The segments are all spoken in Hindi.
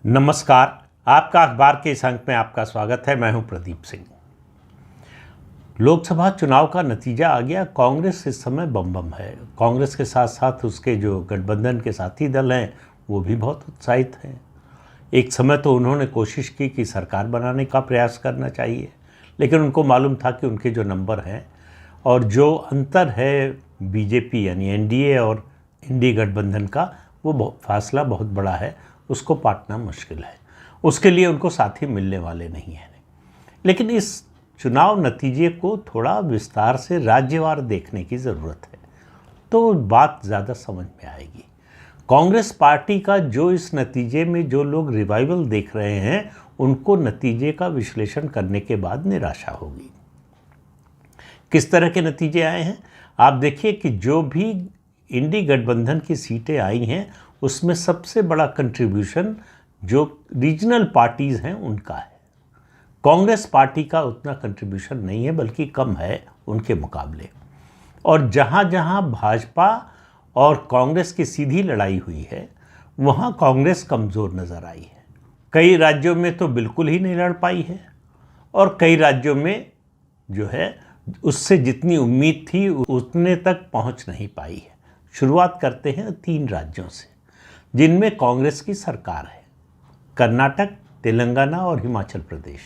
नमस्कार। आपका अखबार के इस अंक में आपका स्वागत है। मैं हूं प्रदीप सिंह। लोकसभा चुनाव का नतीजा आ गया। कांग्रेस इस समय बम बम है। कांग्रेस के साथ साथ उसके जो गठबंधन के साथी दल हैं वो भी बहुत उत्साहित हैं। एक समय तो उन्होंने कोशिश की कि सरकार बनाने का प्रयास करना चाहिए, लेकिन उनको मालूम था कि उनके जो नंबर हैं और जो अंतर है बीजेपी यानी एनडीए और इंडी गठबंधन का, वो फासला बहुत बड़ा है, उसको पाटना मुश्किल है। उसके लिए उनको साथी मिलने वाले नहीं हैं। लेकिन इस चुनाव नतीजे को थोड़ा विस्तार से राज्यवार देखने की ज़रूरत है, तो बात ज़्यादा समझ में आएगी। कांग्रेस पार्टी का जो इस नतीजे में जो लोग रिवाइवल देख रहे हैं, उनको नतीजे का विश्लेषण करने के बाद निराशा होगी। किस तरह के नतीजे आए हैं आप देखिए कि जो भी इंडी गठबंधन की सीटें आई हैं उसमें सबसे बड़ा कंट्रीब्यूशन जो रीजनल पार्टीज़ हैं उनका है। कांग्रेस पार्टी का उतना कंट्रीब्यूशन नहीं है, बल्कि कम है उनके मुकाबले। और जहाँ जहाँ भाजपा और कांग्रेस की सीधी लड़ाई हुई है वहाँ कांग्रेस कमज़ोर नज़र आई है। कई राज्यों में तो बिल्कुल ही नहीं लड़ पाई है और कई राज्यों में जो है उससे जितनी उम्मीद थी उतने तक पहुँच नहीं पाई है। शुरुआत करते हैं 3 राज्यों से जिनमें कांग्रेस की सरकार है: कर्नाटक, तेलंगाना और हिमाचल प्रदेश।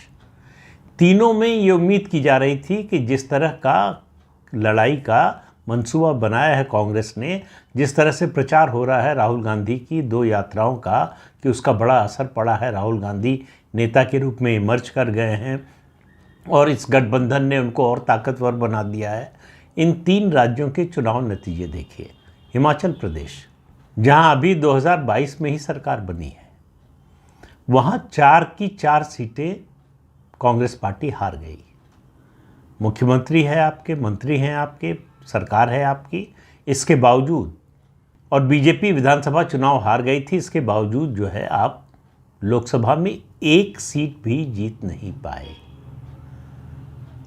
तीनों में ये उम्मीद की जा रही थी कि जिस तरह का लड़ाई का मंसूबा बनाया है कांग्रेस ने, जिस तरह से प्रचार हो रहा है राहुल गांधी की 2 यात्राओं का, कि उसका बड़ा असर पड़ा है, राहुल गांधी नेता के रूप में इमर्ज कर गए हैं और इस गठबंधन ने उनको और ताकतवर बना दिया है। इन 3 राज्यों के चुनाव नतीजे देखिए। हिमाचल प्रदेश, जहां अभी 2022 में ही सरकार बनी है, वहां 4 की 4 सीटें कांग्रेस पार्टी हार गई। मुख्यमंत्री है आपके, मंत्री हैं आपके, सरकार है आपकी, इसके बावजूद, और बीजेपी विधानसभा चुनाव हार गई थी, इसके बावजूद जो है आप लोकसभा में 1 सीट भी जीत नहीं पाए।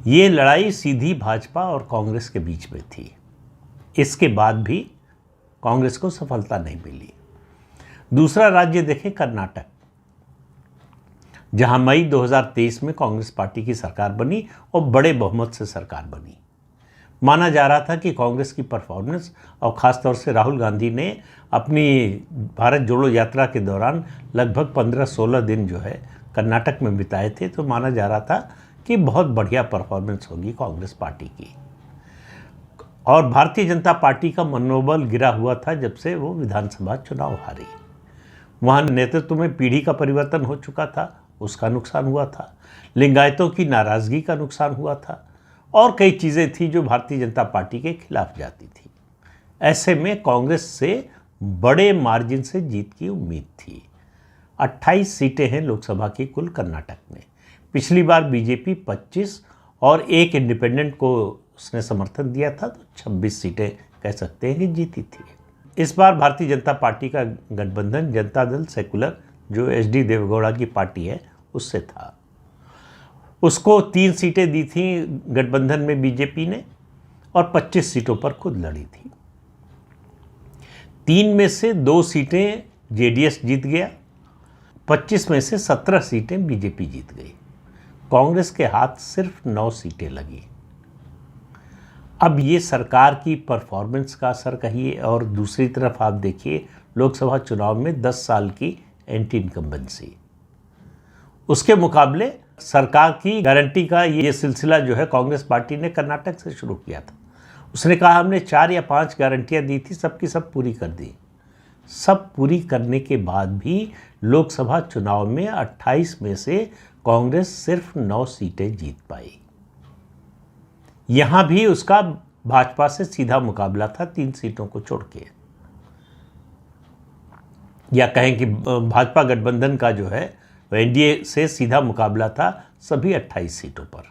ये लड़ाई सीधी भाजपा और कांग्रेस के बीच में थी। इसके बाद भी कांग्रेस को सफलता नहीं मिली। दूसरा राज्य देखें, कर्नाटक, जहां मई 2023 में कांग्रेस पार्टी की सरकार बनी और बड़े बहुमत से सरकार बनी। माना जा रहा था कि कांग्रेस की परफॉर्मेंस और ख़ासतौर से राहुल गांधी ने अपनी भारत जोड़ो यात्रा के दौरान लगभग 15-16 दिन जो है कर्नाटक में बिताए थे, तो माना जा रहा था कि बहुत बढ़िया परफॉर्मेंस होगी कांग्रेस पार्टी की। और भारतीय जनता पार्टी का मनोबल गिरा हुआ था जब से वो विधानसभा चुनाव हारी। वहाँ नेतृत्व में पीढ़ी का परिवर्तन हो चुका था, उसका नुकसान हुआ था। लिंगायतों की नाराज़गी का नुकसान हुआ था और कई चीज़ें थी जो भारतीय जनता पार्टी के खिलाफ जाती थी। ऐसे में कांग्रेस से बड़े मार्जिन से जीत की उम्मीद थी। 28 सीटें हैं लोकसभा की कुल कर्नाटक में। पिछली बार बीजेपी 25 और एक इंडिपेंडेंट को उसने समर्थन दिया था, तो 26 सीटें कह सकते हैं कि जीती थी। इस बार भारतीय जनता पार्टी का गठबंधन जनता दल सेकुलर, जो एचडी देवेगौड़ा की पार्टी है, उससे था। उसको 3 सीटें दी थी गठबंधन में बीजेपी ने और 25 सीटों पर खुद लड़ी थी। 3 में से 2 सीटें जेडीएस जीत गया, 25 में से 17 सीटें बीजेपी जीत गई। कांग्रेस के हाथ सिर्फ 9 सीटें लगी। अब ये सरकार की परफॉर्मेंस का असर कहिए, और दूसरी तरफ आप देखिए लोकसभा चुनाव में 10 साल की एंटी इनकम्बेंसी। उसके मुकाबले सरकार की गारंटी का ये सिलसिला जो है कांग्रेस पार्टी ने कर्नाटक से शुरू किया था। उसने कहा हमने 4 या 5 गारंटियां दी थी, सबकी सब पूरी कर दी। सब पूरी करने के बाद भी लोकसभा चुनाव में 28 में से कांग्रेस सिर्फ 9 सीटें जीत पाई। यहां भी उसका भाजपा से सीधा मुकाबला था 3 सीटों को छोड़ के, या कहें कि भाजपा गठबंधन का जो है एनडीए से सीधा मुकाबला था सभी 28 सीटों पर।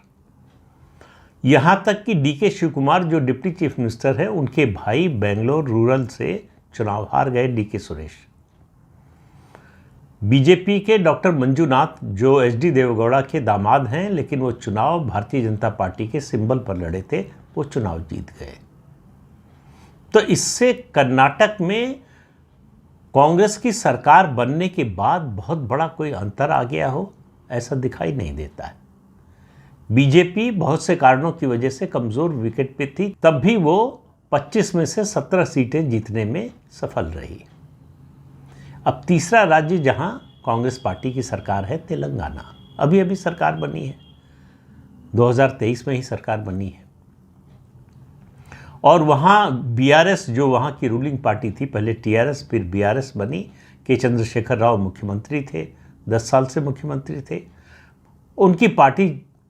यहां तक कि डीके शिव कुमार, जो डिप्टी चीफ मिनिस्टर हैं, उनके भाई बेंगलोर रूरल से चुनाव हार गए, डीके सुरेश। बीजेपी के डॉक्टर मंजूनाथ, जो एचडी देवेगौड़ा के दामाद हैं, लेकिन वो चुनाव भारतीय जनता पार्टी के सिंबल पर लड़े थे, वो चुनाव जीत गए। तो इससे कर्नाटक में कांग्रेस की सरकार बनने के बाद बहुत बड़ा कोई अंतर आ गया हो, ऐसा दिखाई नहीं देता है। बीजेपी बहुत से कारणों की वजह से कमज़ोर विकेट पे थी, तब भी वो 25 में से 17 सीटें जीतने में सफल रही। अब तीसरा राज्य जहां कांग्रेस पार्टी की सरकार है, तेलंगाना। अभी अभी सरकार बनी है, 2023 में ही सरकार बनी है, और वहाँ बीआरएस जो वहाँ की रूलिंग पार्टी थी, पहले टीआरएस फिर बीआरएस बनी। के चंद्रशेखर राव मुख्यमंत्री थे, 10 साल से मुख्यमंत्री थे। उनकी पार्टी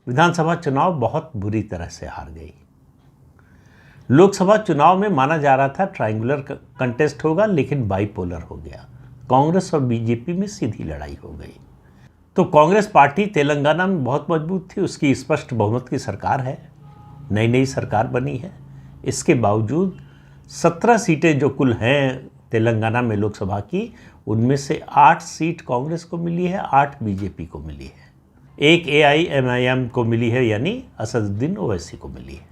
विधानसभा चुनाव बहुत बुरी तरह से हार गई। लोकसभा चुनाव में माना जा रहा था ट्रायंगुलर कंटेस्ट होगा, लेकिन बाइपोलर हो गया। कांग्रेस और बीजेपी में सीधी लड़ाई हो गई। तो कांग्रेस पार्टी तेलंगाना में बहुत मजबूत थी, उसकी स्पष्ट बहुमत की सरकार है, नई नई सरकार बनी है। इसके बावजूद 17 सीटें जो कुल हैं तेलंगाना में लोकसभा की, उनमें से 8 सीट कांग्रेस को मिली है, 8 बीजेपी को मिली है, 1 एआईएमआईएम को मिली है, यानी असदुद्दीन ओवैसी को मिली है।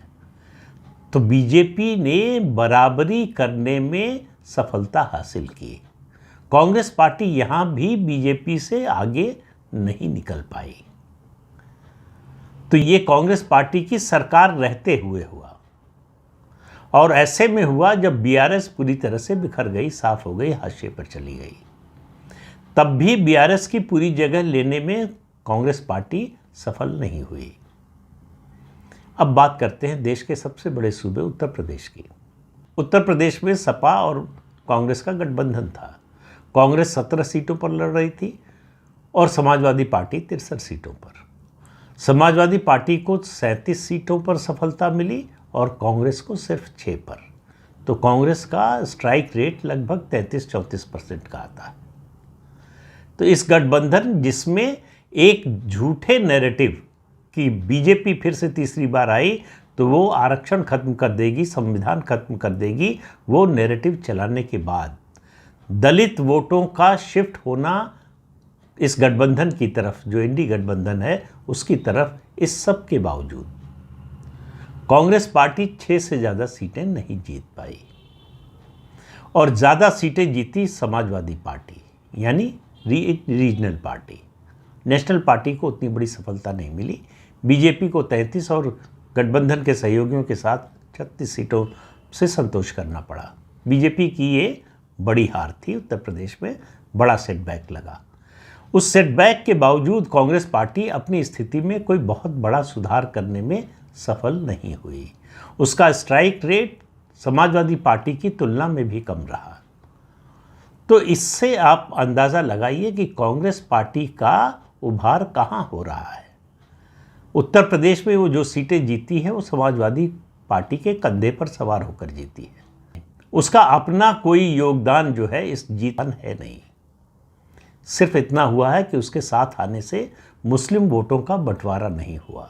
तो बीजेपी ने बराबरी करने में सफलता हासिल की। कांग्रेस पार्टी यहां भी बीजेपी से आगे नहीं निकल पाई। तो ये कांग्रेस पार्टी की सरकार रहते हुए हुआ, और ऐसे में हुआ जब बीआरएस पूरी तरह से बिखर गई, साफ हो गई, हाशिए पर चली गई। तब भी बीआरएस की पूरी जगह लेने में कांग्रेस पार्टी सफल नहीं हुई। अब बात करते हैं देश के सबसे बड़े सूबे उत्तर प्रदेश की। उत्तर प्रदेश में सपा और कांग्रेस का गठबंधन था। कांग्रेस 17 सीटों पर लड़ रही थी और समाजवादी पार्टी 63 सीटों पर। समाजवादी पार्टी को 37 सीटों पर सफलता मिली और कांग्रेस को सिर्फ 6 पर। तो कांग्रेस का स्ट्राइक रेट लगभग 33-34% का आता है। तो इस गठबंधन जिसमें एक झूठे नैरेटिव कि बीजेपी फिर से तीसरी बार आई तो वो आरक्षण खत्म कर देगी, संविधान खत्म कर देगी, वो नैरेटिव चलाने के बाद दलित वोटों का शिफ्ट होना इस गठबंधन की तरफ, जो इंडी गठबंधन है उसकी तरफ, इस सब के बावजूद कांग्रेस पार्टी 6 से ज़्यादा सीटें नहीं जीत पाई। और ज़्यादा सीटें जीती समाजवादी पार्टी, यानी रीजनल पार्टी। नेशनल पार्टी को उतनी बड़ी सफलता नहीं मिली। बीजेपी को 33 और गठबंधन के सहयोगियों के साथ 36 सीटों से संतोष करना पड़ा। बीजेपी की ये बड़ी हार थी, उत्तर प्रदेश में बड़ा सेटबैक लगा। उस सेटबैक के बावजूद कांग्रेस पार्टी अपनी स्थिति में कोई बहुत बड़ा सुधार करने में सफल नहीं हुई। उसका स्ट्राइक रेट समाजवादी पार्टी की तुलना में भी कम रहा। तो इससे आप अंदाज़ा लगाइए कि कांग्रेस पार्टी का उभार कहाँ हो रहा है। उत्तर प्रदेश में वो जो सीटें जीती हैं वो समाजवादी पार्टी के कंधे पर सवार होकर जीती है। उसका अपना कोई योगदान जो है इस जीत में है नहीं। सिर्फ इतना हुआ है कि उसके साथ आने से मुस्लिम वोटों का बंटवारा नहीं हुआ,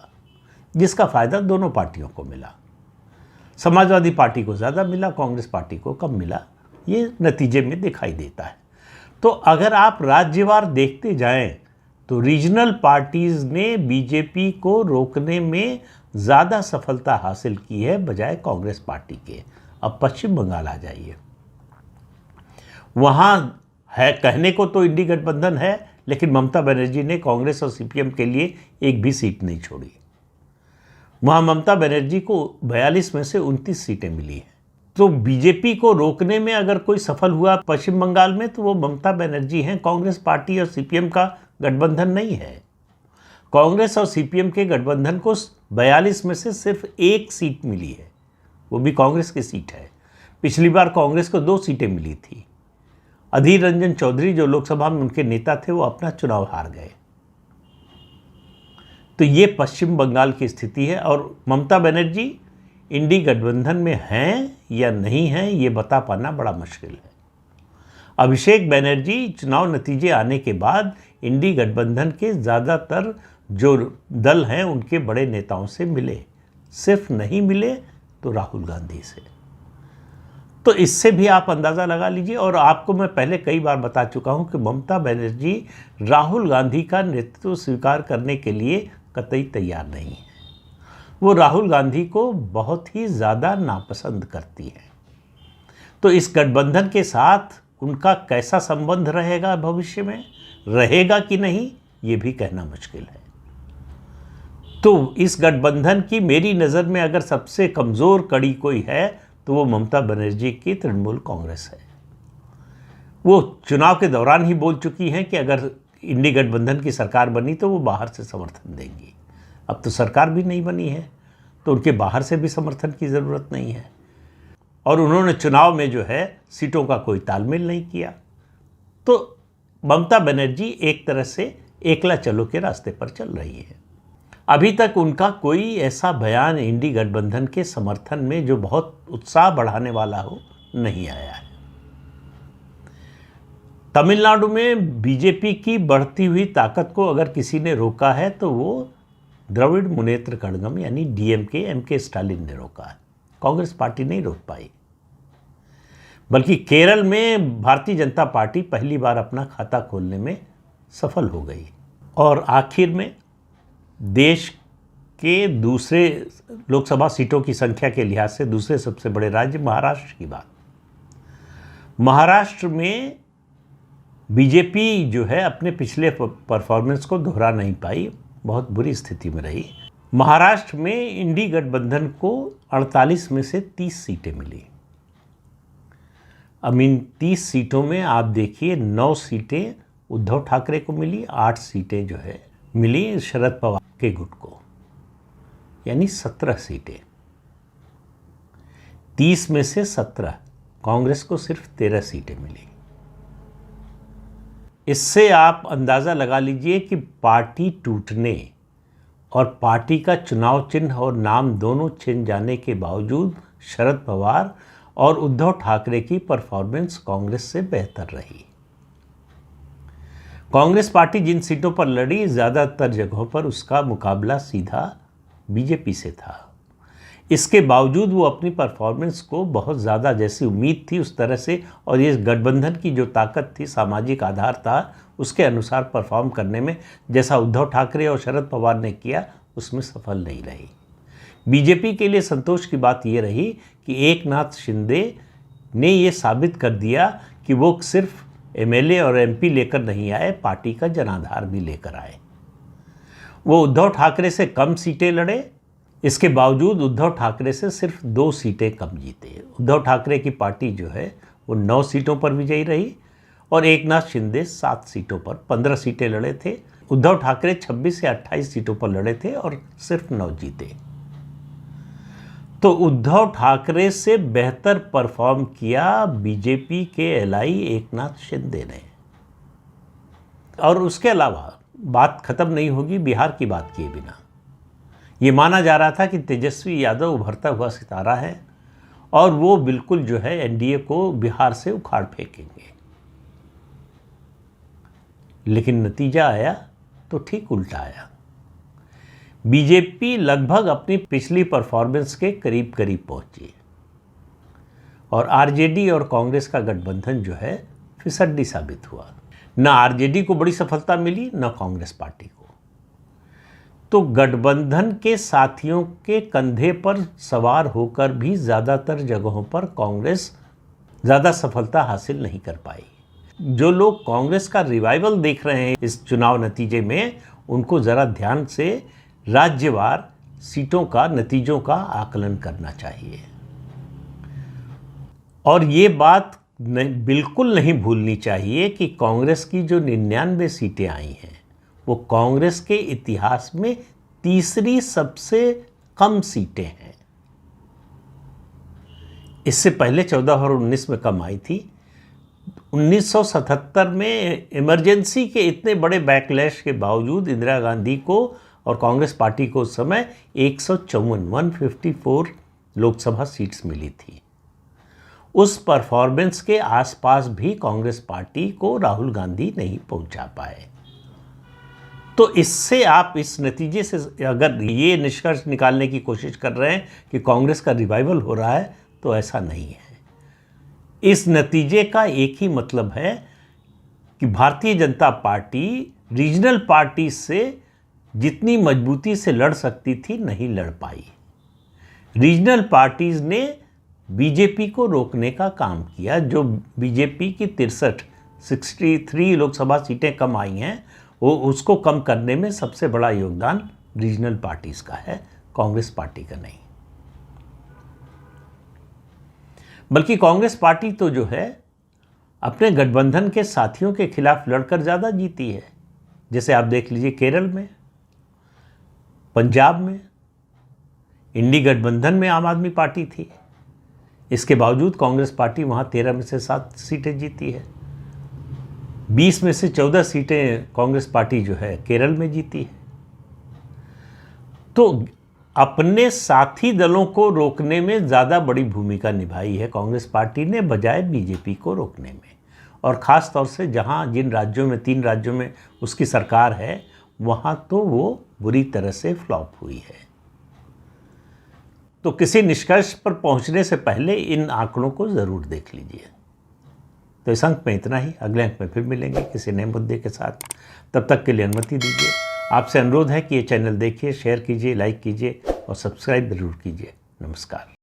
जिसका फ़ायदा दोनों पार्टियों को मिला। समाजवादी पार्टी को ज़्यादा मिला, कांग्रेस पार्टी को कम मिला। ये नतीजे में दिखाई देता है। तो अगर आप राज्यवार देखते जाएं तो रीजनल पार्टीज़ ने बीजेपी को रोकने में ज़्यादा सफलता हासिल की है बजाय कांग्रेस पार्टी के। अब पश्चिम बंगाल आ जाइए, वहाँ है कहने को तो इंडी गठबंधन है, लेकिन ममता बनर्जी ने कांग्रेस और सीपीएम के लिए एक भी सीट नहीं छोड़ी। वहाँ ममता बनर्जी को 42 में से 29 सीटें मिली हैं। तो बीजेपी को रोकने में अगर कोई सफल हुआ पश्चिम बंगाल में तो वो ममता बनर्जी हैं। कांग्रेस पार्टी और सीपीएम का गठबंधन नहीं है। कांग्रेस और सीपीएम के गठबंधन को 42 में से सिर्फ 1 सीट मिली है, वो भी कांग्रेस की सीट है। पिछली बार कांग्रेस को 2 सीटें मिली थी। अधीर रंजन चौधरी जो लोकसभा में उनके नेता थे वो अपना चुनाव हार गए। तो ये पश्चिम बंगाल की स्थिति है। और ममता बनर्जी इंडी गठबंधन में हैं या नहीं हैं ये बता पाना बड़ा मुश्किल है। अभिषेक बनर्जी चुनाव नतीजे आने के बाद इंडी गठबंधन के ज़्यादातर जो दल हैं उनके बड़े नेताओं से मिले, सिर्फ नहीं मिले तो राहुल गांधी से। तो इससे भी आप अंदाज़ा लगा लीजिए। और आपको मैं पहले कई बार बता चुका हूं कि ममता बनर्जी राहुल गांधी का नेतृत्व स्वीकार करने के लिए कतई तैयार नहीं है। वो राहुल गांधी को बहुत ही ज़्यादा नापसंद करती है। तो इस गठबंधन के साथ उनका कैसा संबंध रहेगा भविष्य में, रहेगा कि नहीं, ये भी कहना मुश्किल है। तो इस गठबंधन की मेरी नज़र में अगर सबसे कमज़ोर कड़ी कोई है तो वो ममता बनर्जी की तृणमूल कांग्रेस है। वो चुनाव के दौरान ही बोल चुकी हैं कि अगर इंडी गठबंधन की सरकार बनी तो वो बाहर से समर्थन देंगी। अब तो सरकार भी नहीं बनी है तो उनके बाहर से भी समर्थन की ज़रूरत नहीं है। और उन्होंने चुनाव में जो है सीटों का कोई तालमेल नहीं किया। तो ममता बनर्जी एक तरह से एकला चलो के रास्ते पर चल रही है। अभी तक उनका कोई ऐसा बयान इंडी गठबंधन के समर्थन में जो बहुत उत्साह बढ़ाने वाला हो नहीं आया है। तमिलनाडु में बीजेपी की बढ़ती हुई ताकत को अगर किसी ने रोका है तो वो द्रविड़ मुनेत्र कड़गम यानी डीएमके एमके स्टालिन ने रोका है। कांग्रेस पार्टी नहीं रोक पाई। बल्कि केरल में भारतीय जनता पार्टी पहली बार अपना खाता खोलने में सफल हो गई। और आखिर में देश के दूसरे लोकसभा सीटों की संख्या के लिहाज से दूसरे सबसे बड़े राज्य महाराष्ट्र की बात। महाराष्ट्र में बीजेपी जो है अपने पिछले परफॉर्मेंस को दोहरा नहीं पाई, बहुत बुरी स्थिति में रही। महाराष्ट्र में इंडी गठबंधन को 48 में से 30 सीटें मिली। अब इन 30 सीटों में आप देखिए 9 सीटें उद्धव ठाकरे को मिली, 8 सीटें जो है मिली शरद पवार के गुट को, यानी 17 सीटें। 30 में से 17, कांग्रेस को सिर्फ 13 सीटें मिली। इससे आप अंदाज़ा लगा लीजिए कि पार्टी टूटने और पार्टी का चुनाव चिन्ह और नाम दोनों छिन जाने के बावजूद शरद पवार और उद्धव ठाकरे की परफॉर्मेंस कांग्रेस से बेहतर रही। कांग्रेस पार्टी जिन सीटों पर लड़ी, ज़्यादातर जगहों पर उसका मुकाबला सीधा बीजेपी से था। इसके बावजूद वो अपनी परफॉर्मेंस को बहुत ज़्यादा जैसी उम्मीद थी उस तरह से, और ये गठबंधन की जो ताकत थी, सामाजिक आधार था, उसके अनुसार परफॉर्म करने में जैसा उद्धव ठाकरे और शरद पवार ने किया उसमें सफल नहीं रही। बीजेपी के लिए संतोष की बात ये रही कि एकनाथ शिंदे ने ये साबित कर दिया कि वो सिर्फ एमएलए और एमपी लेकर नहीं आए, पार्टी का जनाधार भी लेकर आए। वो उद्धव ठाकरे से कम सीटें लड़े, इसके बावजूद उद्धव ठाकरे से सिर्फ 2 सीटें कम जीते। उद्धव ठाकरे की पार्टी जो है वो 9 सीटों पर विजयी रही और एकनाथ शिंदे 7 सीटों पर 15 सीटें लड़े थे। उद्धव ठाकरे 26 से 28 सीटों पर लड़े थे और सिर्फ 9 जीते। तो उद्धव ठाकरे से बेहतर परफॉर्म किया बीजेपी के एलआई एकनाथ शिंदे ने। और उसके अलावा बात खत्म नहीं होगी बिहार की बात किए बिना। ये माना जा रहा था कि तेजस्वी यादव उभरता हुआ सितारा है और वो बिल्कुल जो है एनडीए को बिहार से उखाड़ फेंकेंगे। लेकिन नतीजा आया तो ठीक उल्टा आया। बीजेपी लगभग अपनी पिछली परफॉर्मेंस के करीब करीब पहुंची और आरजेडी और कांग्रेस का गठबंधन जो है फिसड्डी साबित हुआ। न आरजेडी को बड़ी सफलता मिली, न कांग्रेस पार्टी को। तो गठबंधन के साथियों के कंधे पर सवार होकर भी ज़्यादातर जगहों पर कांग्रेस ज़्यादा सफलता हासिल नहीं कर पाई। जो लोग कांग्रेस का रिवाइवल देख रहे हैं इस चुनाव नतीजे में, उनको ज़रा ध्यान से राज्यवार सीटों का, नतीजों का आकलन करना चाहिए। और ये बात बिल्कुल नहीं भूलनी चाहिए कि कांग्रेस की जो 99 सीटें आई हैं वो कांग्रेस के इतिहास में तीसरी सबसे कम सीटें हैं। इससे पहले 14 और 19 में कम आई थी। 1977 में इमरजेंसी के इतने बड़े बैकलैश के बावजूद इंदिरा गांधी को और कांग्रेस पार्टी को उस समय 154 लोकसभा सीट्स मिली थी। उस परफॉर्मेंस के आसपास भी कांग्रेस पार्टी को राहुल गांधी नहीं पहुंचा पाए। तो इससे आप इस नतीजे से अगर ये निष्कर्ष निकालने की कोशिश कर रहे हैं कि कांग्रेस का रिवाइवल हो रहा है, तो ऐसा नहीं है। इस नतीजे का एक ही मतलब है कि Bharatiya Janata party regional party से जितनी मजबूती से लड़ सकती थी नहीं लड़ पाई। रीजनल पार्टीज ने बीजेपी को रोकने का काम किया। जो बीजेपी की 63 लोकसभा सीटें कम आई हैं, वो उसको कम करने में सबसे बड़ा योगदान रीजनल पार्टीज का है, कांग्रेस पार्टी का नहीं। बल्कि कांग्रेस पार्टी तो जो है अपने गठबंधन के साथियों के खिलाफ लड़कर ज़्यादा जीती है। जैसे आप देख लीजिए केरल में, पंजाब में इंडी गठबंधन में आम आदमी पार्टी थी, इसके बावजूद कांग्रेस पार्टी वहाँ 13 में से 7 सीटें जीती है। 20 में से 14 सीटें कांग्रेस पार्टी जो है केरल में जीती है। तो अपने साथी दलों को रोकने में ज़्यादा बड़ी भूमिका निभाई है कांग्रेस पार्टी ने, बजाय बीजेपी को रोकने में। और ख़ास तौर से जहाँ जिन राज्यों में 3 राज्यों में उसकी सरकार है, वहाँ तो वो बुरी तरह से फ्लॉप हुई है। तो किसी निष्कर्ष पर पहुँचने से पहले इन आंकड़ों को ज़रूर देख लीजिए। तो इस अंक में इतना ही, अगले अंक में फिर मिलेंगे किसी नए मुद्दे के साथ। तब तक के लिए अनुमति दीजिए। आपसे अनुरोध है कि ये चैनल देखिए, शेयर कीजिए, लाइक कीजिए और सब्सक्राइब ज़रूर कीजिए। नमस्कार।